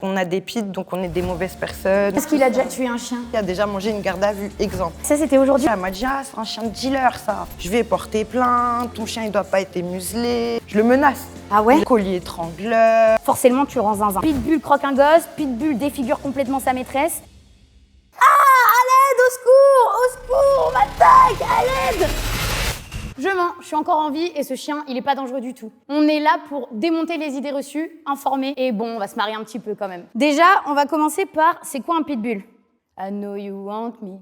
On a des pits, donc on est des mauvaises personnes. Est-ce qu'il a déjà tué un chien? Il a déjà mangé une garde à vue, exemple. Ça, c'était aujourd'hui? Elle m'a dit, ah, c'est un chien de dealer, ça. Je vais porter plainte, ton chien, il doit pas être muselé. Je le menace. Ah ouais? Collier étrangleur. Forcément, tu le rends zinzin. Pitbull croque un gosse, Pitbull défigure complètement sa maîtresse. Ah, à l'aide, au secours! Au secours, on m'attaque! À l'aide! Je mens, je suis encore en vie et ce chien, il est pas dangereux du tout. On est là pour démonter les idées reçues, informer, et bon, on va se marier un petit peu quand même. Déjà, on va commencer par, c'est quoi un pitbull? I know you want me,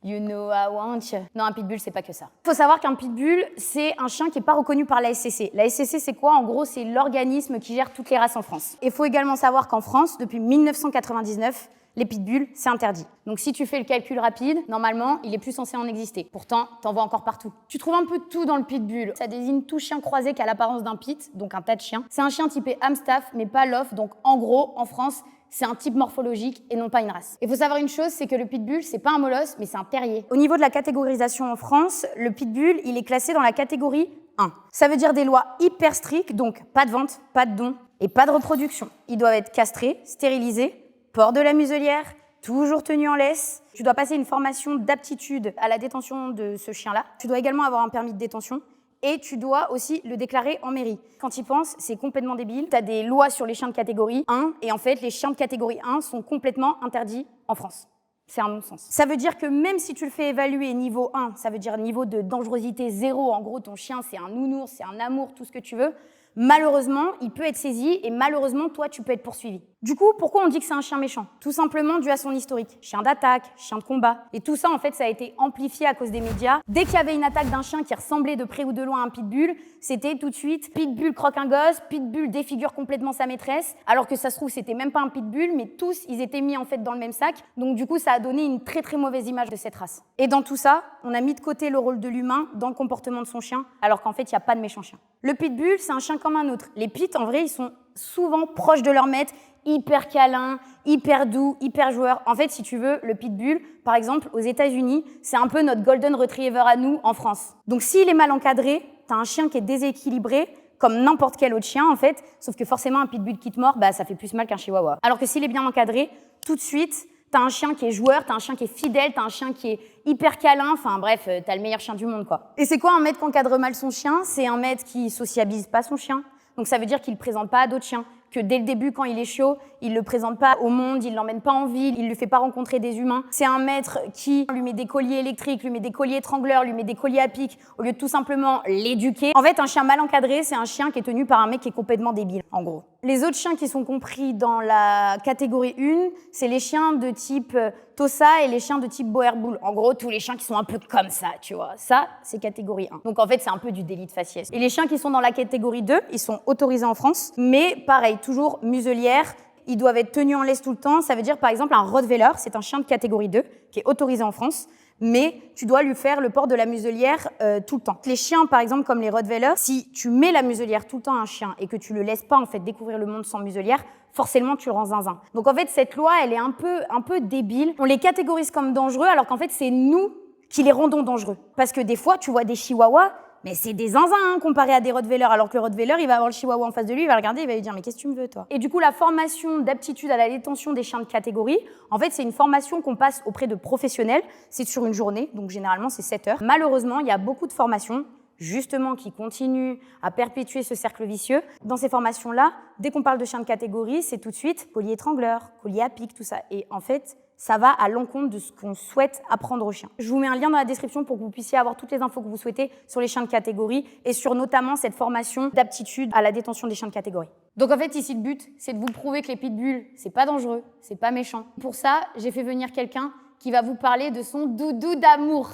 you know I want you. Non, un pitbull, c'est pas que ça. Faut savoir qu'un pitbull, c'est un chien qui est pas reconnu par la SCC. La SCC, c'est quoi? En gros, c'est l'organisme qui gère toutes les races en France. Il faut également savoir qu'en France, depuis 1999, les pitbulls, c'est interdit. Donc si tu fais le calcul rapide, normalement, il est plus censé en exister. Pourtant, t'en vois encore partout. Tu trouves un peu de tout dans le pitbull. Ça désigne tout chien croisé qui a l'apparence d'un pit, donc un tas de chiens. C'est un chien typé Amstaff, mais pas Loff. Donc en gros, en France, c'est un type morphologique et non pas une race. Il faut savoir une chose, c'est que le pitbull, c'est pas un molosse, mais c'est un terrier. Au niveau de la catégorisation en France, le pitbull, il est classé dans la catégorie 1. Ça veut dire des lois hyper strictes, donc pas de vente, pas de don et pas de reproduction. Ils doivent être castrés, stérilisés, port de la muselière, toujours tenu en laisse. Tu dois passer une formation d'aptitude à la détention de ce chien-là. Tu dois également avoir un permis de détention et tu dois aussi le déclarer en mairie. Quand y penses, c'est complètement débile. Tu as des lois sur les chiens de catégorie 1 et en fait, les chiens de catégorie 1 sont complètement interdits en France. C'est un non-sens. Ça veut dire que même si tu le fais évaluer niveau 1, ça veut dire niveau de dangerosité 0, en gros, ton chien, c'est un nounours, c'est un amour, tout ce que tu veux, malheureusement, il peut être saisi et malheureusement, toi, tu peux être poursuivi. Du coup, pourquoi on dit que c'est un chien méchant? Tout simplement dû à son historique. Chien d'attaque, chien de combat. Et tout ça, en fait, ça a été amplifié à cause des médias. Dès qu'il y avait une attaque d'un chien qui ressemblait de près ou de loin à un pitbull, c'était tout de suite pitbull croque un gosse, pitbull défigure complètement sa maîtresse, alors que ça se trouve, c'était même pas un pitbull, mais tous, ils étaient mis en fait dans le même sac. Donc du coup, ça a donné une très très mauvaise image de cette race. Et dans tout ça, on a mis de côté le rôle de l'humain dans le comportement de son chien, alors qu'en fait, il n'y a pas de méchant chien. Le pitbull, c'est un chien comme un autre. Les pits, en vrai, ils sont souvent proches de leur maître, hyper câlin, hyper doux, hyper joueur. En fait, si tu veux, le pitbull, par exemple, aux États-Unis, c'est un peu notre golden retriever à nous en France. Donc s'il est mal encadré, t'as un chien qui est déséquilibré, comme n'importe quel autre chien en fait, sauf que forcément un pitbull qui te mord, bah ça fait plus mal qu'un chihuahua. Alors que s'il est bien encadré, tout de suite, t'as un chien qui est joueur, t'as un chien qui est fidèle, t'as un chien qui est hyper câlin, enfin bref, t'as le meilleur chien du monde quoi. Et c'est quoi un maître qui encadre mal son chien? C'est un maître qui sociabilise pas son chien. Donc ça veut dire qu'il ne le présente pas à d'autres chiens, que dès le début, quand il est chiot, il ne le présente pas au monde, il ne l'emmène pas en ville, il ne lui fait pas rencontrer des humains. C'est un maître qui lui met des colliers électriques, lui met des colliers étrangleurs, lui met des colliers à pic, au lieu de tout simplement l'éduquer. En fait, un chien mal encadré, c'est un chien qui est tenu par un mec qui est complètement débile, en gros. Les autres chiens qui sont compris dans la catégorie 1, c'est les chiens de type Tosa et les chiens de type Boerboel. En gros, tous les chiens qui sont un peu comme ça, tu vois. Ça, c'est catégorie 1. Donc en fait, c'est un peu du délit de faciès. Et les chiens qui sont dans la catégorie 2, ils sont autorisés en France, mais pareil, toujours muselière, ils doivent être tenus en laisse tout le temps. Ça veut dire, par exemple, un Rottweiler, c'est un chien de catégorie 2 qui est autorisé en France, mais tu dois lui faire le port de la muselière tout le temps. Les chiens, par exemple, comme les Rottweilers, si tu mets la muselière tout le temps à un chien et que tu le laisses pas en fait découvrir le monde sans muselière, forcément tu le rends zinzin. Donc en fait, cette loi, elle est un peu débile. On les catégorise comme dangereux, alors qu'en fait, c'est nous qui les rendons dangereux. Parce que des fois, tu vois des chihuahuas, mais c'est des zinzins hein, comparé à des Rottweilers, alors que le Rottweiler, il va avoir le chihuahua en face de lui, il va regarder, il va lui dire « mais qu'est-ce que tu me veux, toi ?» Et du coup, la formation d'aptitude à la détention des chiens de catégorie, en fait, c'est une formation qu'on passe auprès de professionnels. C'est sur une journée, donc généralement, c'est 7 heures. Malheureusement, il y a beaucoup de formations, justement, qui continuent à perpétuer ce cercle vicieux. Dans ces formations-là, dès qu'on parle de chiens de catégorie, c'est tout de suite collier étrangleur, collier à pic, tout ça. Et en fait, ça va à l'encontre de ce qu'on souhaite apprendre aux chiens. Je vous mets un lien dans la description pour que vous puissiez avoir toutes les infos que vous souhaitez sur les chiens de catégorie et sur notamment cette formation d'aptitude à la détention des chiens de catégorie. Donc en fait, ici, le but, c'est de vous prouver que les pitbulls, c'est pas dangereux, c'est pas méchant. Pour ça, j'ai fait venir quelqu'un qui va vous parler de son doudou d'amour.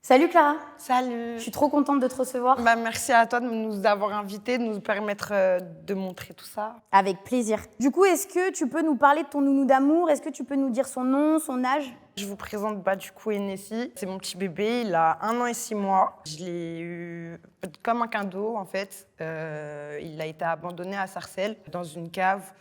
Salut Clara. Salut. Je suis trop contente de te recevoir. Bah, merci à toi de nous avoir invités, de nous permettre de montrer tout ça. Avec plaisir. Du coup, est-ce que tu peux nous parler de ton nounou d'amour? Est-ce que tu peux nous dire son nom, son âge? Je vous présente du coup Hennessy. C'est mon petit bébé, il a 1 an et 6 mois. Je l'ai eu comme un cadeau en fait. Il a été abandonné à Sarcelles, dans une cave.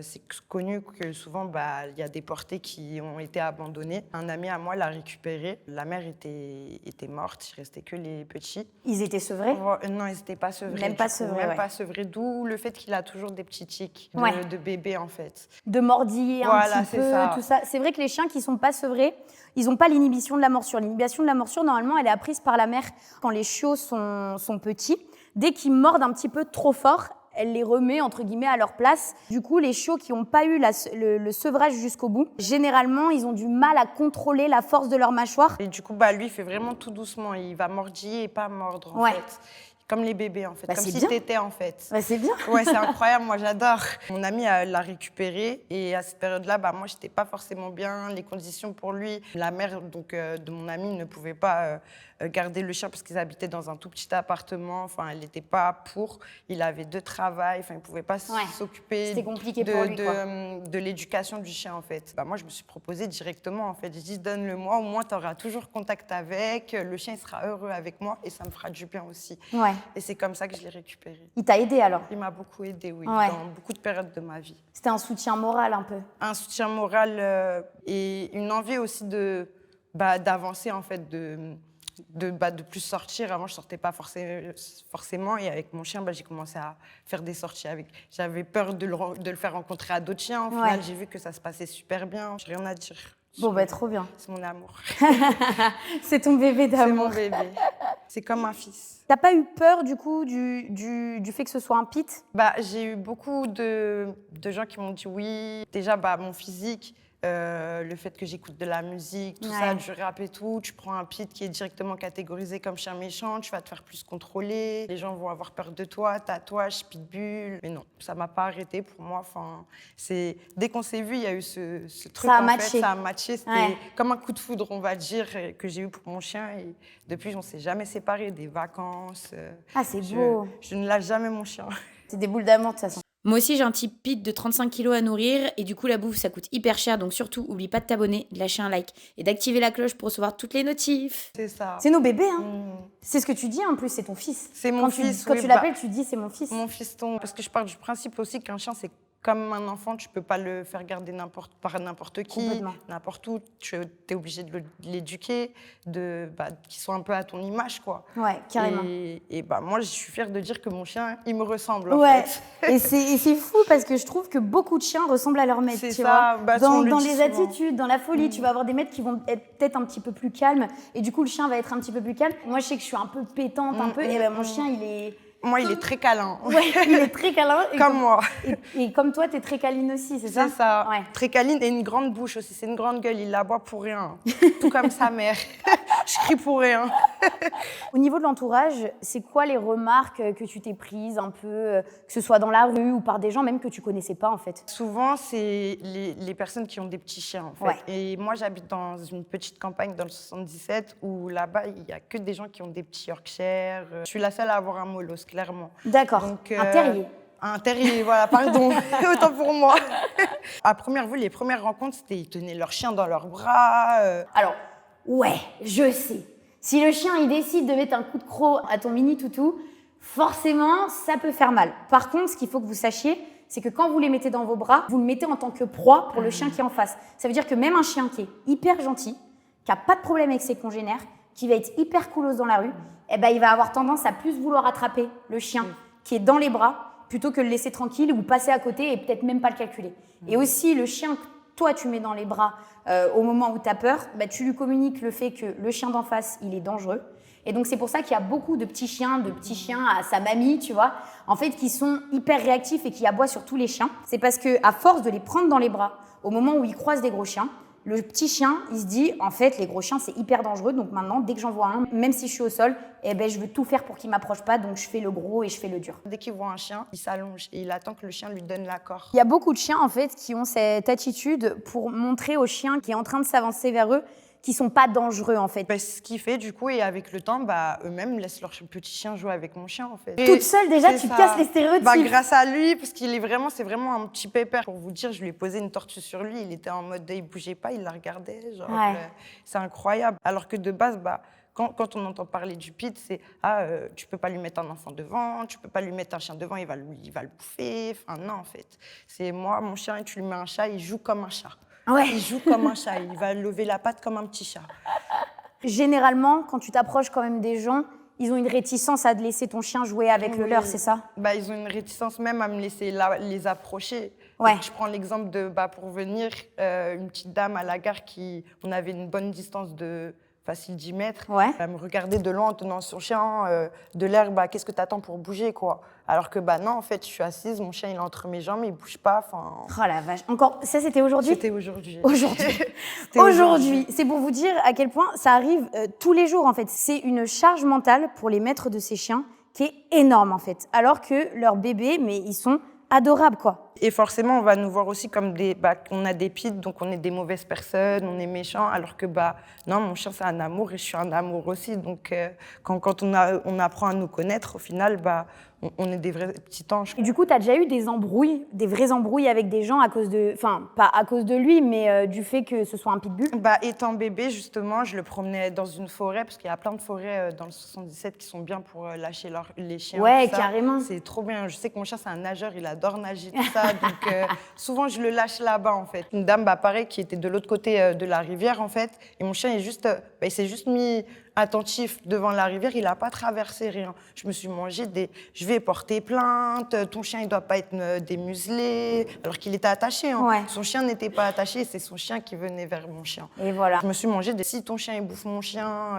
C'est connu que souvent, il y a des portées qui ont été abandonnées. Un ami à moi l'a récupéré. La mère était morte, il restait que les petits. Ils étaient sevrés? Non, ils n'étaient pas sevrés. Même pas sevrés, Même pas sevrés, d'où le fait qu'il a toujours des petits tics de bébé, en fait. De mordiller un petit peu, tout ça. C'est vrai que les chiens qui sont pas sevrés, ils n'ont pas l'inhibition de la morsure. L'inhibition de la morsure, normalement, elle est apprise par la mère quand les chiots sont petits. Dès qu'ils mordent un petit peu trop fort, elle les remet, entre guillemets, à leur place. Du coup, les chiots qui n'ont pas eu le sevrage jusqu'au bout, généralement, ils ont du mal à contrôler la force de leur mâchoire. Et du coup, lui, il fait vraiment tout doucement. Il va mordiller et pas mordre, en fait. Comme les bébés, en fait. Comme si t'étais, en fait. C'est bien. Ouais, c'est incroyable. Moi, j'adore. Mon ami l'a récupéré. Et à cette période-là, moi, j'étais pas forcément bien. Les conditions pour lui, la mère de mon ami ne pouvait pas garder le chien parce qu'ils habitaient dans un tout petit appartement. Enfin, elle n'était pas pour. Il avait 2 travails. Enfin, il pouvait pas s'occuper de l'éducation du chien, en fait. Moi, je me suis proposée directement, en fait. Je dis, donne-le-moi. Au moins, tu auras toujours contact avec. Le chien, il sera heureux avec moi et ça me fera du bien aussi. Ouais. Et c'est comme ça que je l'ai récupéré. Il t'a aidé alors? Il m'a beaucoup aidé, oui, dans beaucoup de périodes de ma vie. C'était un soutien moral un peu? Un soutien moral et une envie aussi d'avancer, en fait, de plus sortir. Avant, je ne sortais pas forcément. Et avec mon chien, j'ai commencé à faire des sorties avec. J'avais peur de le faire rencontrer à d'autres chiens. Au final, j'ai vu que ça se passait super bien. J'ai rien à dire. Bon, trop bien. C'est mon amour. C'est ton bébé d'amour. C'est mon bébé. C'est comme un fils. T'as pas eu peur, du coup, du fait que ce soit un pit? J'ai eu beaucoup de gens qui m'ont dit oui. Déjà, mon physique, le fait que j'écoute de la musique, tout ça, du rap et tout. Tu prends un pit qui est directement catégorisé comme chien méchant, tu vas te faire plus contrôler. Les gens vont avoir peur de toi, tatouage, pitbull. Mais non, ça m'a pas arrêté pour moi. Enfin, dès qu'on s'est vu, il y a eu ce truc. Ça a matché. Ça a matché. C'était comme un coup de foudre, on va dire, que j'ai eu pour mon chien. Et depuis, on s'est jamais séparés. Des vacances. C'est beau. Je ne lâche jamais mon chien. C'est des boules d'amour de toute façon. Moi aussi, j'ai un petit pit de 35 kilos à nourrir et du coup, la bouffe, ça coûte hyper cher. Donc surtout, oublie pas de t'abonner, de lâcher un like et d'activer la cloche pour recevoir toutes les notifs. C'est ça. C'est nos bébés, hein. C'est ce que tu dis en plus, c'est ton fils. C'est mon fils. Quand tu l'appelles, tu dis c'est mon fils. Mon fiston. Parce que je pars du principe aussi qu'un chien, c'est comme un enfant, tu peux pas le faire garder par n'importe qui, n'importe où. Tu es obligé de l'éduquer, qu'il soit un peu à ton image, quoi. Ouais, carrément. Et moi, je suis fière de dire que mon chien, il me ressemble, en fait. Et c'est fou parce que je trouve que beaucoup de chiens ressemblent à leur maître, tu vois. Dans les attitudes, dans la folie, tu vas avoir des maîtres qui vont être peut-être un petit peu plus calmes et du coup, le chien va être un petit peu plus calme. Moi, je sais que je suis un peu pétante, et mon chien, il est... Moi, il est très câlin. Ouais, il est très câlin. Comme moi. Et comme toi, t'es très câline aussi, c'est ça? C'est ça. Ouais. Très câline et une grande bouche aussi. C'est une grande gueule. Il l'aboie pour rien. Tout comme sa mère. Je crie pour rien. Au niveau de l'entourage, c'est quoi les remarques que tu t'es prises un peu, que ce soit dans la rue ou par des gens même que tu connaissais pas en fait? Souvent, c'est les personnes qui ont des petits chiens en fait. Ouais. Et moi, j'habite dans une petite campagne dans le 77 où là-bas, il y a que des gens qui ont des petits Yorkshire. Je suis la seule à avoir un molos, clairement. D'accord. Un terrier. Un terrier, voilà, pardon. Autant pour moi. À première vue, les premières rencontres, c'était ils tenaient leur chien dans leurs bras. Alors, ouais, je sais. Si le chien, il décide de mettre un coup de croc à ton mini toutou, forcément, ça peut faire mal. Par contre, ce qu'il faut que vous sachiez, c'est que quand vous les mettez dans vos bras, vous le mettez en tant que proie pour le chien qui est en face. Ça veut dire que même un chien qui est hyper gentil, qui n'a pas de problème avec ses congénères, qui va être hyper coolos dans la rue, il va avoir tendance à plus vouloir attraper le chien qui est dans les bras plutôt que le laisser tranquille ou passer à côté et peut-être même pas le calculer. Et aussi, le chien que toi, tu mets dans les bras au moment où tu as peur, tu lui communiques le fait que le chien d'en face, il est dangereux. Et donc, c'est pour ça qu'il y a beaucoup de petits chiens à sa mamie, tu vois, en fait, qui sont hyper réactifs et qui aboient sur tous les chiens. C'est parce qu'à force de les prendre dans les bras, au moment où ils croisent des gros chiens, le petit chien, il se dit, en fait, les gros chiens, c'est hyper dangereux. Donc maintenant, dès que j'en vois un, même si je suis au sol, je veux tout faire pour qu'il ne m'approche pas. Donc je fais le gros et je fais le dur. Dès qu'il voit un chien, il s'allonge et il attend que le chien lui donne l'accord. Il y a beaucoup de chiens, en fait, qui ont cette attitude pour montrer au chien qui est en train de s'avancer vers eux qui sont pas dangereux, en fait. Ce qu'il fait, du coup, et avec le temps, eux-mêmes laissent leur petit chien jouer avec mon chien, en fait. Toute seule, déjà, tu casses les stéréotypes. Grâce à lui, parce qu'il est c'est vraiment un petit pépère. Pour vous dire, je lui ai posé une tortue sur lui, il était en mode, il bougeait pas, il la regardait, genre, c'est incroyable. Alors que de base, quand on entend parler du PID, c'est tu peux pas lui mettre un enfant devant, tu peux pas lui mettre un chien devant, il va le bouffer. Enfin, non, en fait. C'est moi, mon chien, et tu lui mets un chat, il joue comme un chat. Ouais. Il joue comme un chat, il va lever la patte comme un petit chat. Généralement, quand tu t'approches quand même des gens, ils ont une réticence à te laisser ton chien jouer avec le leur, c'est ça? Ils ont une réticence même à me laisser les approcher. Ouais. Donc, je prends l'exemple de, pour venir, une petite dame à la gare on avait une bonne distance de facile 10 mètres. Ouais. Elle me regardait de loin en tenant son chien, de l'air, qu'est-ce que t'attends pour bouger, quoi. Alors que, non, en fait, je suis assise, mon chien, il est entre mes jambes, il bouge pas, Oh la vache. Encore, ça, c'était aujourd'hui? C'était aujourd'hui. Aujourd'hui. C'est pour vous dire à quel point ça arrive tous les jours, en fait. C'est une charge mentale pour les maîtres de ces chiens qui est énorme, en fait. Alors que leurs bébés, mais ils sont adorables, quoi. Et forcément, on va nous voir aussi comme on a des pides, donc on est des mauvaises personnes, on est méchants, alors que non, mon chien c'est un amour et je suis un amour aussi. Donc quand on apprend à nous connaître, au final, on est des vrais petits anges. Et du coup, tu as déjà eu des embrouilles, des vraies embrouilles avec des gens à cause de, enfin pas à cause de lui, mais du fait que ce soit un pitbull? Étant bébé, justement, je le promenais dans une forêt, parce qu'il y a plein de forêts dans le 77 qui sont bien pour lâcher les chiens. Ouais, tout ça. carrément. C'est trop bien. Je sais que mon chien c'est un nageur, il adore nager, tout ça. Donc souvent je le lâche là-bas en fait. Une dame pareil qui était de l'autre côté de la rivière en fait, et mon chien il s'est juste mis attentif devant la rivière, il n'a pas traversé rien. Je me suis mangé je vais porter plainte, ton chien il doit pas être démuselé, alors qu'il était attaché. Hein. Ouais. Son chien n'était pas attaché, c'est son chien qui venait vers mon chien. Et voilà. Je me suis mangé si ton chien il bouffe mon chien,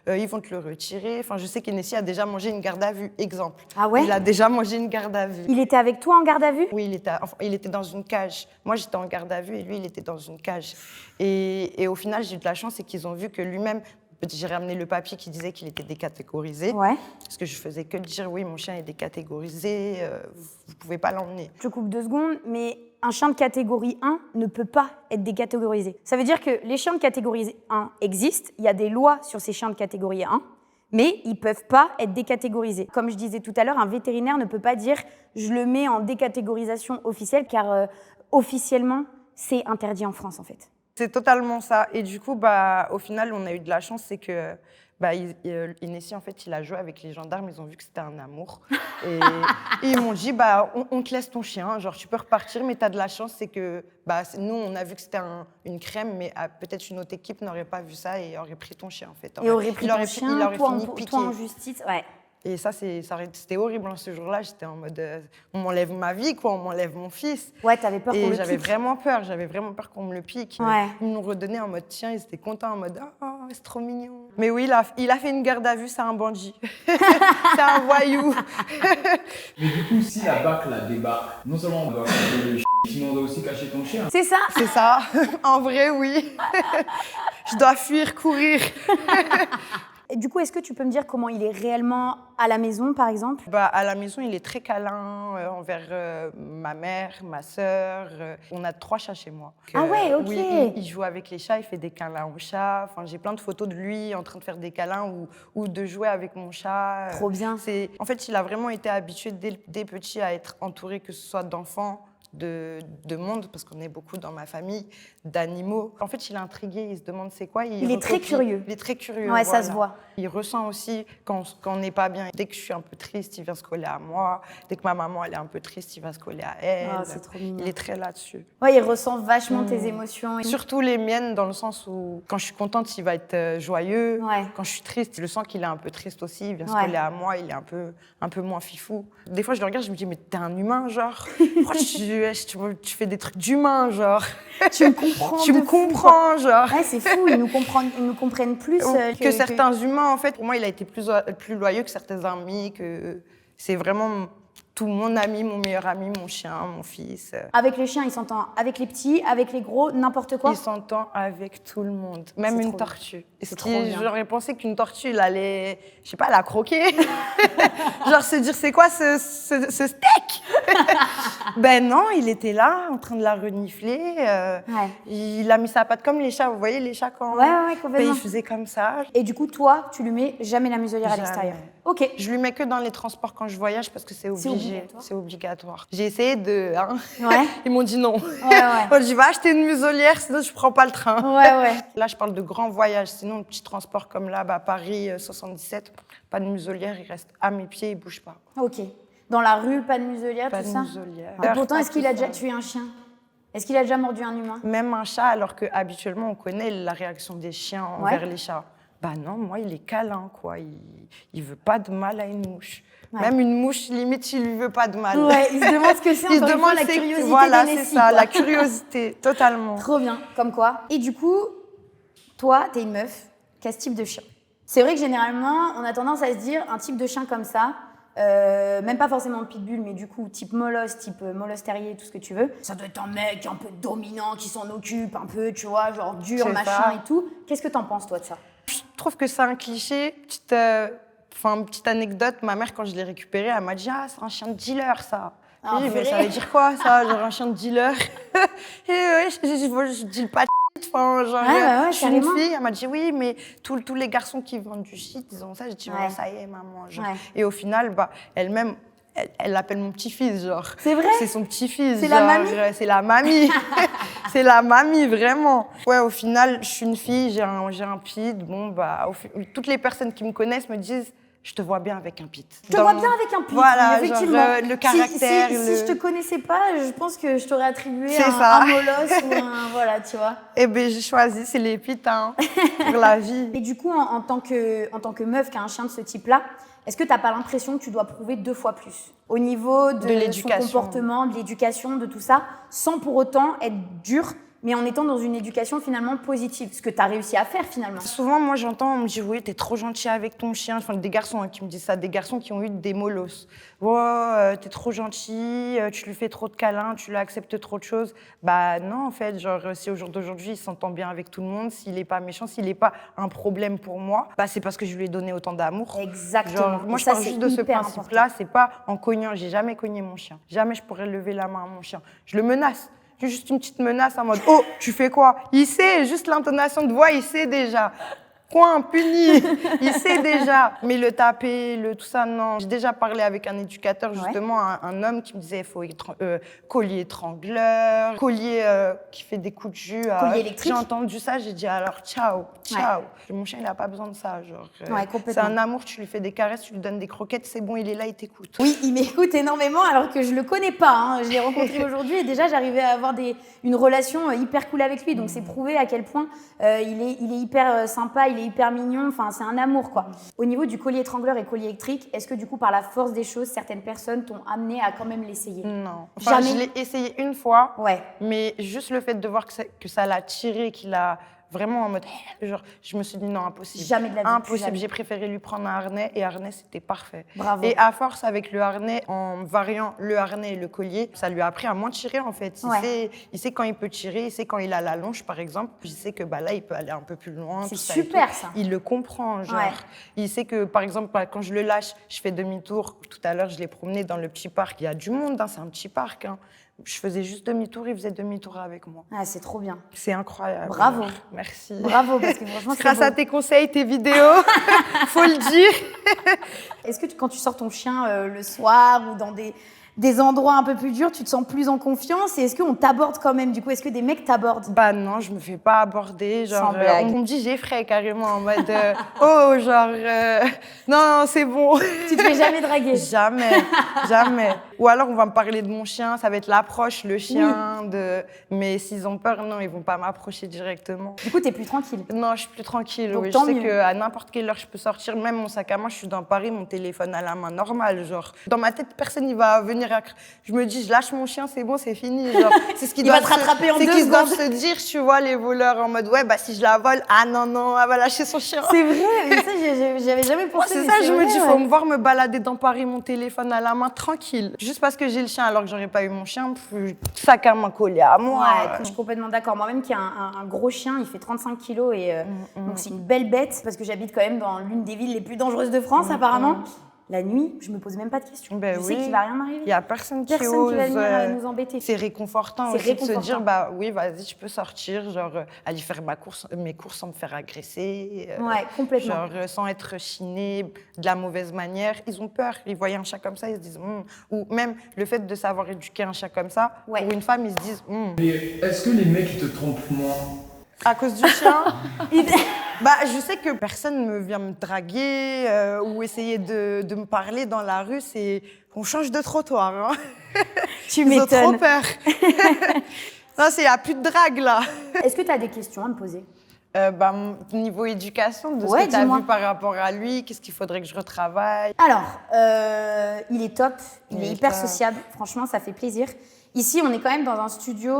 ils vont te le retirer. Enfin, je sais qu'Enessi a déjà mangé une garde à vue, exemple. Ah ouais? Il a déjà mangé une garde à vue. Il était avec toi en garde à vue? Oui, il était dans une cage. Moi, j'étais en garde à vue et lui, il était dans une cage. Et au final, j'ai eu de la chance, c'est qu'ils ont vu que lui-même, j'ai ramené le papier qui disait qu'il était décatégorisé. Ouais. Parce que je faisais que dire, oui, mon chien est décatégorisé, vous pouvez pas l'emmener. Je coupe 2 secondes, mais un chien de catégorie 1 ne peut pas être décatégorisé. Ça veut dire que les chiens de catégorie 1 existent, il y a des lois sur ces chiens de catégorie 1, mais ils ne peuvent pas être décatégorisés. Comme je disais tout à l'heure, un vétérinaire ne peut pas dire « je le mets en décatégorisation officielle » car officiellement, c'est interdit en France en fait. C'est totalement ça. Et du coup, au final, on a eu de la chance, c'est que Inessi, en fait, il a joué avec les gendarmes, ils ont vu que c'était un amour. Et ils m'ont dit, on te laisse ton chien, genre tu peux repartir, mais t'as de la chance, c'est que nous, on a vu que c'était une crème, mais peut-être une autre équipe n'aurait pas vu ça et aurait pris ton chien, en fait. Et aurait pris ton chien, il aurait fini piqué. toi en justice, ouais. Et ça, c'était horrible, hein, ce jour-là. J'étais en mode, on m'enlève ma vie, quoi, on m'enlève mon fils. Ouais, t'avais peur qu'on le pique. Et j'avais vraiment peur qu'on me le pique. Ouais. Ils nous redonnaient en mode, tiens, ils étaient contents, en mode, oh, c'est trop mignon. Mais oui, il a fait une garde à vue, c'est un bandit. C'est un voyou. Mais du coup, si la BAC la débarque, non seulement on doit cacher le chien, sinon on doit aussi cacher ton chien. C'est ça. C'est ça. En vrai, oui. Je dois fuir, courir. Et du coup, est-ce que tu peux me dire comment il est réellement à la maison, par exemple? À la maison, il est très câlin envers ma mère, ma sœur. On a 3 chats chez moi. Ah ouais, ok. Oui, il joue avec les chats, il fait des câlins aux chats. Enfin, j'ai plein de photos de lui en train de faire des câlins ou de jouer avec mon chat. Trop bien. En fait, il a vraiment été habitué dès petit à être entouré, que ce soit d'enfants, de monde, parce qu'on est beaucoup dans ma famille, d'animaux. En fait, il est intrigué, il se demande c'est quoi. Il est très curieux. Il est très curieux. Ouais, voilà. ça se voit. Il ressent aussi quand on n'est pas bien. Dès que je suis un peu triste, il vient se coller à moi. Dès que ma maman elle est un peu triste, il va se coller à elle. Oh, c'est trop mignon. Il est très là-dessus. Ouais, il ressent vachement tes émotions. Surtout les miennes, dans le sens où quand je suis contente, il va être joyeux. Ouais. Quand je suis triste, je le sens qu'il est un peu triste aussi. Il vient se Ouais. coller à moi, il est un peu moins fifou. Des fois, je le regarde, je me dis, mais t'es un humain, genre. Pourquoi tu fais des trucs d'humain, genre. Tu me comprends. Tu me comprends, genre. Ouais, c'est fou, ils nous comprennent plus que certains humains, en fait. Pour moi, il a été plus loyaux que certains amis, que c'est vraiment tout mon ami, mon meilleur ami, mon chien, mon fils. Avec les chiens, il s'entend avec les petits, avec les gros, n'importe quoi. Il s'entend avec tout le monde, même C'est une trop tortue. C'est trop bien. J'aurais pensé qu'une tortue, elle allait, je sais pas, la croquer. Genre se dire, c'est quoi ce steak? Ben non, il était là, en train de la renifler. Ouais. Il a mis sa patte comme les chats. Vous voyez les chats quand Ouais, complètement. il faisait comme ça. Et du coup, toi, tu lui mets jamais la muselière à Jamais. l'extérieur. Ok. Je lui mets que dans les transports quand je voyage parce que c'est obligé. obligatoire. C'est obligatoire. J'ai essayé de... hein. Ouais. Ils m'ont dit non. Ouais. Moi, je dis, va acheter une muselière, sinon je prends pas le train. Ouais. Là, je parle de grands voyages. Sinon, le petit transport comme là, Paris 77, pas de muselière, il reste à mes pieds, il bouge pas. Ok. Dans la rue, pas de muselière, Pas tout de ça. muselière. Et pourtant, Pas est-ce qu'il tout a déjà ça. tué un chien? Est-ce qu'il a déjà mordu un humain? Même un chat, alors que habituellement on connaît la réaction des chiens envers les chats. Bah non, moi il est câlin, quoi. Il veut pas de mal à une mouche. Ouais. Même une mouche, limite, il lui veut pas de mal. Ouais, il se demande ce que c'est, Il se encore une fois, demande la c'est- curiosité Voilà, des c'est Messi, ça, quoi. la curiosité, totalement. Trop bien, comme quoi. Et du coup, toi, t'es une meuf qui a ce type de chien. C'est vrai que généralement, on a tendance à se dire, un type de chien comme ça, même pas forcément pitbull, mais du coup, type molosse, type molosse terrier, tout ce que tu veux, ça doit être un mec un peu dominant, qui s'en occupe un peu, tu vois, genre dur, C'est machin ça. et tout. Qu'est-ce que t'en penses, toi, de ça? Je trouve que c'est un cliché. Petite anecdote, ma mère, quand je l'ai récupéré, elle m'a dit « Ah, c'est un chien de dealer, ça !» Ah, Oui, mais purée. ça veut dire quoi, ça? Genre un chien de dealer? Et ouais, je dis pas de shit, enfin, genre, Ouais, je suis une carrément. fille. Elle m'a dit « Oui, mais tous les garçons qui vendent du shit, ils ont ça. » J'ai dit Ouais. Ouais, ça y est, maman. Genre. Ouais. Et au final, elle-même, elle l'appelle mon petit-fils, genre. C'est vrai? C'est son petit-fils. C'est la genre, mamie? C'est la mamie. C'est la mamie, vraiment. Ouais, au final, je suis une fille, j'ai un pit. Bon, toutes les personnes qui me connaissent me disent je te vois bien avec un pit. Je te vois bien avec un pit, Voilà, effectivement. genre, le caractère. Si je te connaissais pas, je pense que je t'aurais attribué C'est un ça. molosse ou un... Voilà, tu vois. Eh bien, j'ai choisi, c'est les pits, hein, pour la vie. Et du coup, en tant que meuf qui a un chien de ce type-là, est-ce que tu n'as pas l'impression que tu dois prouver 2 fois plus au niveau de son l'éducation. comportement, de l'éducation, de tout ça, sans pour autant être dur, mais en étant dans une éducation finalement positive, ce que tu as réussi à faire finalement? Souvent, moi, j'entends, on me dit, oui, t'es trop gentil avec ton chien. Enfin, des garçons qui me disent ça, des garçons qui ont eu des molosses. Ouais, t'es trop gentil, tu lui fais trop de câlins, tu lui acceptes trop de choses. Bah non, en fait, genre, si au jour d'aujourd'hui, il s'entend bien avec tout le monde, s'il est pas méchant, s'il est pas un problème pour moi, bah c'est parce que je lui ai donné autant d'amour. Exactement. Genre, moi, Et je ça, pars c'est juste de ce hyper principe-là, c'est pas en cognant. J'ai jamais cogné mon chien. Jamais je pourrais lever la main à mon chien. Je le menace. J'ai juste une petite menace en mode « Oh, tu fais quoi ?» Il sait, juste l'intonation de voix, il sait déjà. Point, puni. Il sait déjà. Mais le taper, tout ça, non. J'ai déjà parlé avec un éducateur, justement, un homme qui me disait il faut collier étrangleur, collier qui fait des coups de jus. Collier électrique. J'ai entendu ça, j'ai dit alors ciao. Mon chien, il n'a pas besoin de ça. Genre, Ouais, complètement. c'est un amour, tu lui fais des caresses, tu lui donnes des croquettes, c'est bon, il est là, il t'écoute. Oui, il m'écoute énormément alors que je le connais pas. Hein. Je l'ai rencontré aujourd'hui et déjà j'arrivais à avoir une relation hyper cool avec lui. Donc c'est prouvé à quel point il est hyper sympa, il est hyper mignon. Enfin, c'est un amour quoi. Au niveau du collier étrangleur et collier électrique, est-ce que du coup par la force des choses, certaines personnes t'ont amené à quand même l'essayer? Non. Enfin, Jamais. je l'ai essayé une fois, Ouais. mais juste le fait de voir que ça l'a tiré, qu'il a vraiment en mode genre, je me suis dit non, impossible. Jamais de la vie, plus Impossible. jamais. J'ai préféré lui prendre un harnais et harnais, c'était parfait. Bravo. Et à force avec le harnais, en variant le harnais et le collier, ça lui a appris à moins tirer en fait. Il sait quand il peut tirer, il sait quand il a la longe par exemple. Il sait que là, il peut aller un peu plus loin. C'est tout ça et super, tout. ça. Il le comprend, genre. Ouais. Il sait que par exemple, quand je le lâche, je fais demi-tour. Tout à l'heure, je l'ai promené dans le petit parc. Il y a du monde, hein, c'est un petit parc. Hein. Je faisais juste demi-tour, il faisait demi-tour avec moi. Ah, c'est trop bien. C'est incroyable. Bravo. Merci. Bravo, parce que franchement, c'est Grâce beau. à tes conseils, tes vidéos, faut le dire. Est-ce que quand tu sors ton chien le soir ou dans des endroits un peu plus durs, tu te sens plus en confiance? Et est-ce qu'on t'aborde quand même? Du coup, est-ce que des mecs t'abordent? Bah non, je me fais pas aborder. Genre, Sans blague. on me dit j'effraie carrément en mode oh, genre, non, c'est bon. Tu te fais jamais draguer? Jamais, jamais. Ou alors on va me parler de mon chien, ça va être l'approche, le chien. Mais s'ils ont peur, non, ils vont pas m'approcher directement. Du coup, t'es plus tranquille. Non, je suis plus tranquille. Donc, Oui. tant Je sais mieux. qu'à n'importe quelle heure, je peux sortir. Même mon sac à main, je suis dans Paris, mon téléphone à la main, normal. Genre, dans ma tête, personne ne va venir. Je me dis, je lâche mon chien, c'est bon, c'est fini. Genre, c'est ce qu'ils Il va doivent te rattraper en c'est 2 qu'ils doivent secondes. se dire, tu vois, les voleurs, en mode, ouais, bah si je la vole, ah non, elle va lâcher son chien. C'est vrai, mais ça, j'avais jamais Ouais, pensé. c'est mais ça, je me vrai, dis, ouais. faut me voir me balader dans Paris, mon téléphone à la main, tranquille. Juste parce que j'ai le chien, alors que j'aurais pas eu mon chien, sac à main collé à moi. Ouais, je suis complètement d'accord. Moi-même qui ai un gros chien, il fait 35 kilos et donc c'est une belle bête parce que j'habite quand même dans l'une des villes les plus dangereuses de France apparemment. La nuit, je me pose même pas de questions. Ben je oui. sais qu'il va rien m'arriver. Il n'y a personne qui Personne ose. qui va venir nous embêter. C'est réconfortant C'est aussi de se réconfortant. dire, bah oui, vas-y, je peux sortir, genre aller faire mes courses sans me faire agresser. Ouais, complètement. Genre sans être chiné de la mauvaise manière. Ils ont peur. Ils voient un chat comme ça, ils se disent, ou même le fait de savoir éduquer un chat comme ça, Ouais. pour une femme, ils se disent, Mais est-ce que les mecs ils te trompent moins? à cause du chien. Bah, je sais que personne ne vient me draguer ou essayer de me parler dans la rue. C'est qu'on change de trottoir. Hein. Tu Ils ont trop m'étonnes. peur. Non, il n'y a plus de drague là. Est-ce que tu as des questions à me poser? Bah, niveau éducation, de ce Ouais, que tu as dis-moi. vu par rapport à lui, qu'est-ce qu'il faudrait que je retravaille? Alors, il est top, il est hyper top. sociable, franchement, ça fait plaisir. Ici, on est quand même dans un studio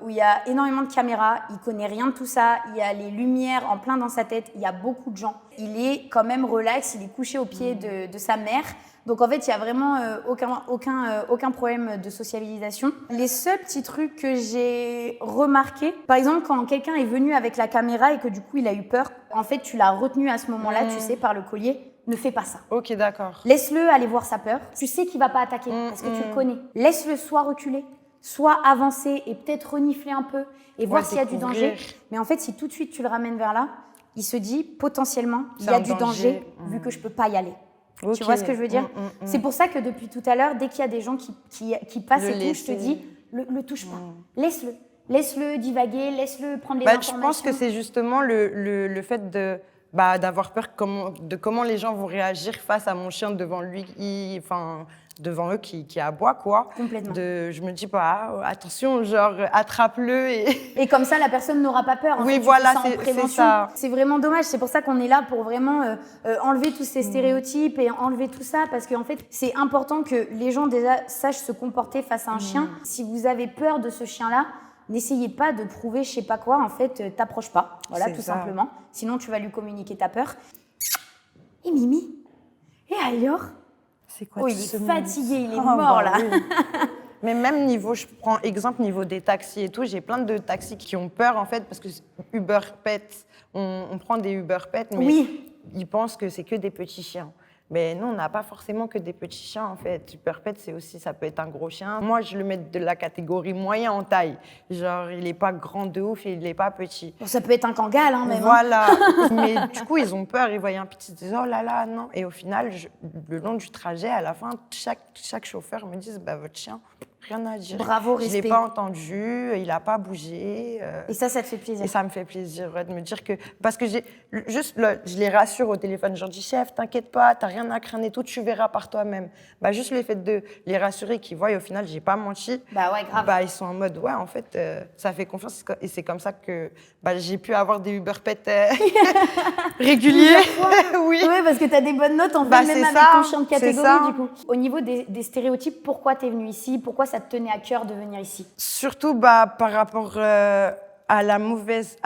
où il y a énormément de caméras, il connaît rien de tout ça, il y a les lumières en plein dans sa tête, il y a beaucoup de gens. Il est quand même relax, il est couché au pied de sa mère. Donc en fait, il n'y a vraiment aucun problème de sociabilisation. Les seuls petits trucs que j'ai remarqués, par exemple, quand quelqu'un est venu avec la caméra et que du coup il a eu peur, en fait, tu l'as retenu à ce moment-là, tu sais, par le collier, ne fais pas ça. Ok, d'accord. Laisse-le aller voir sa peur. Tu sais qu'il va pas attaquer parce que tu le connais. Laisse-le soit reculer, soit avancer et peut-être renifler un peu et voir s'il y a du découvrir. danger. Mais en fait, si tout de suite tu le ramènes vers là, il se dit potentiellement il y C'est a un du danger vu que je peux pas y aller. Ok. Tu vois ce que je veux dire? C'est pour ça que depuis tout à l'heure, dès qu'il y a des gens qui passent Le et tout, je te laisser. dis, le touche pas. Laisse-le. Laisse-le divaguer, laisse-le prendre les Bah, je informations. pense que c'est justement le fait d'avoir peur de comment les gens vont réagir face à mon chien devant lui, devant eux qui aboient, quoi. Complètement. Je me dis, bah, attention, genre, attrape-le et... Et comme ça, la personne n'aura pas peur. En Oui, fait, tu voilà, fais ça en c'est prévention. ça. C'est vraiment dommage. C'est pour ça qu'on est là pour vraiment enlever tous ces stéréotypes et enlever tout ça. Parce qu'en fait, c'est important que les gens déjà sachent se comporter face à un chien. Si vous avez peur de ce chien-là, n'essayez pas de prouver je sais pas quoi. En fait, t'approches pas. Voilà, C'est tout ça. simplement. Sinon, tu vas lui communiquer ta peur. Et Mimi? Et alors? C'est quoi Oh, tout il ce est monde fatigué, il est Oh, mort bah là. oui. Mais même niveau, je prends exemple niveau des taxis et tout, j'ai plein de taxis qui ont peur en fait parce que Uber Pets, on prend des Uber Pets, mais Oui. ils pensent que c'est que des petits chiens. Mais non, on n'a pas forcément que des petits chiens en fait. Uber Pet, ça peut être un gros chien. Moi, je le mets de la catégorie moyen en taille. Genre, il n'est pas grand de ouf et il n'est pas petit. Bon, ça peut être un kangal, hein, même. Hein. Voilà. Mais du coup, ils ont peur. Ils voient un petit, ils se disent, oh là là, non. Et au final, le long du trajet, à la fin, chaque chauffeur me dit, bah, votre chien, rien à dire. Bravo, Je ne respect. l'ai pas entendu, il n'a pas bougé. Et ça te fait plaisir. Et ça me fait plaisir ouais, de me dire que... Parce que je les rassure au téléphone. Je leur dis, chef, t'inquiète pas, t'as rien à craindre et tout, tu verras par toi-même. Bah, juste le fait de les rassurer, qu'ils voient, au final, j'ai pas menti. Bah ouais, grave. Bah, ils sont en mode, ouais, en fait, ça fait confiance. Et c'est comme ça que j'ai pu avoir des Uber Pets réguliers. Oui. Oui, parce que tu as des bonnes notes en fait, Bah, même c'est avec ça, ton chien de c'est catégorie ça. du coup. Au niveau des stéréotypes, pourquoi tu es venu ici? Pourquoi ça te tenait à cœur de venir ici? Surtout bah, par rapport à la mauvaise...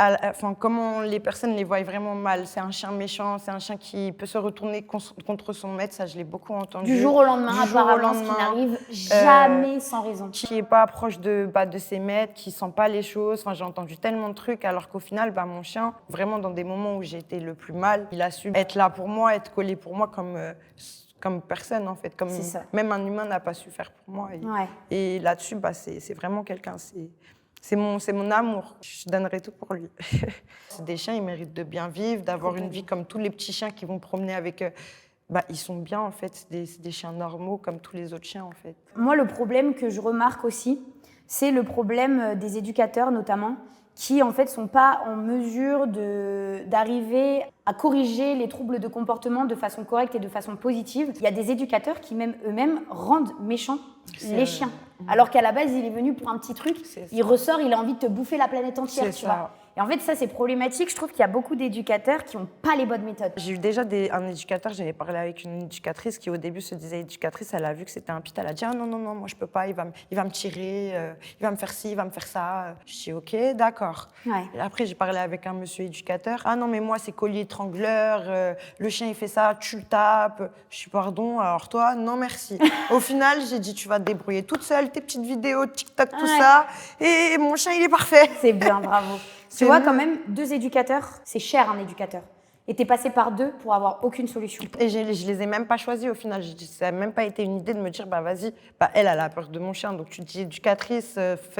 comment les personnes les voient vraiment mal. C'est un chien méchant, c'est un chien qui peut se retourner contre son maître. Ça, je l'ai beaucoup entendu. Du jour au lendemain, Du jour au apparemment, ce qui lendemain. n'arrive jamais sans raison. Qui n'est pas proche de ses maîtres, qui sent pas les choses. Enfin, j'ai entendu tellement de trucs, alors qu'au final, bah, mon chien, vraiment dans des moments où j'ai été le plus mal, il a su être là pour moi, être collé pour moi comme personne en fait, comme C'est ça. même un humain n'a pas su faire pour moi. Ouais. Et là-dessus, bah, c'est vraiment quelqu'un. C'est mon amour. Je donnerai tout pour lui. C'est des chiens, ils méritent de bien vivre, d'avoir une vie comme tous les petits chiens qui vont promener avec eux. Bah, ils sont bien en fait, c'est des chiens normaux comme tous les autres chiens en fait. Moi, le problème que je remarque aussi, c'est le problème des éducateurs notamment, qui en fait sont pas en mesure d'arriver à corriger les troubles de comportement de façon correcte et de façon positive. Il y a des éducateurs qui même eux-mêmes rendent méchants les chiens. Alors qu'à la base, il est venu pour un petit truc, il ressort, il a envie de te bouffer la planète entière, C'est tu ça. vois. Et en fait, ça, c'est problématique. Je trouve qu'il y a beaucoup d'éducateurs qui n'ont pas les bonnes méthodes. J'ai eu déjà un éducateur, j'avais parlé avec une éducatrice qui au début se disait éducatrice, elle a vu que c'était un pit, elle a dit ah non, moi je peux pas, il va me tirer, il va me faire ci, il va me faire ça. Je dis ok, d'accord. Ouais. Et après j'ai parlé avec un monsieur éducateur, ah non mais moi c'est collier étrangleur, le chien il fait ça, tu le tapes. Je dis pardon, alors toi non merci. Au final j'ai dit tu vas te débrouiller toute seule, tes petites vidéos, TikTok, tout ça, et mon chien il est parfait. C'est bien, bravo. Tu C'est vois, nul. quand même, 2 éducateurs, c'est cher un éducateur. Et t'es passé par 2 pour avoir aucune solution. Et je les ai même pas choisis au final. Ça n'a même pas été une idée de me dire, bah vas-y, bah elle a peur de mon chien. Donc tu dis éducatrice,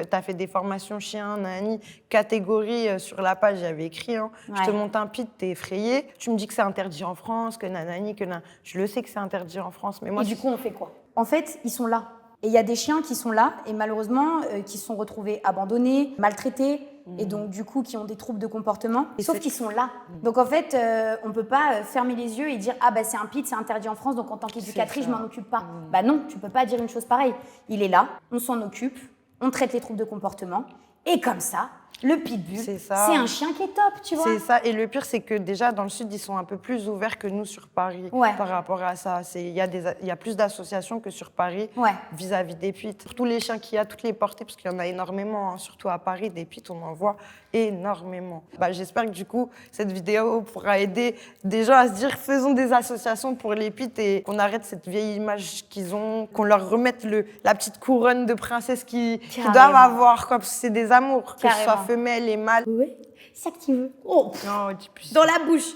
t'as fait des formations chien, nani, catégorie sur la page, j'avais écrit. Hein. Ouais. Je te monte un pit, t'es effrayée. Tu me dis que c'est interdit en France, que nanani, que nan. Je le sais que c'est interdit en France, mais moi. Et du coup, on fait quoi? En fait, ils sont là. Et il y a des chiens qui sont là et malheureusement qui sont retrouvés abandonnés, maltraités et donc du coup qui ont des troubles de comportement. Sauf qu'ils sont là. Donc en fait, on peut pas fermer les yeux et dire ah bah c'est un pit, c'est interdit en France, donc en tant qu'éducatrice je m'en occupe pas. Bah non, tu peux pas dire une chose pareille. Il est là, on s'en occupe, on traite les troubles de comportement et comme ça. Le pitbull, c'est un chien qui est top, tu vois. C'est ça. Et le pire, c'est que déjà, dans le Sud, ils sont un peu plus ouverts que nous sur Paris par rapport à ça. Il y a plus d'associations que sur Paris vis-à-vis des pits. Pour tous les chiens qu'il y a, toutes les portées, parce qu'il y en a énormément, hein, surtout à Paris, des pits, on en voit énormément. Bah, j'espère que du coup, cette vidéo pourra aider des gens à se dire faisons des associations pour les pits et qu'on arrête cette vieille image qu'ils ont, qu'on leur remette la petite couronne de princesse qu'ils doivent avoir, quoi, parce que c'est des amours, que ce soit femelle et mâle. Oui, c'est ça que tu veux. Oh, non, dis plus dans la bouche.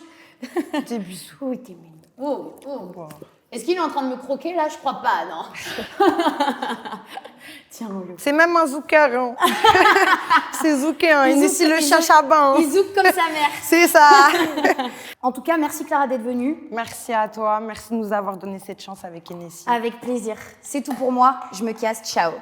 Des bisous. Oui, t'es mignon. Oh. Est-ce qu'il est en train de me croquer là? Je crois pas, non. Tiens, mon loup. C'est même un zouker, hein. C'est zouké, hein. Il est ici le chachabin. Il zouk comme sa mère. C'est ça. En tout cas, merci Clara d'être venue. Merci à toi. Merci de nous avoir donné cette chance avec Hennessy. Avec plaisir. C'est tout pour moi. Je me casse. Ciao.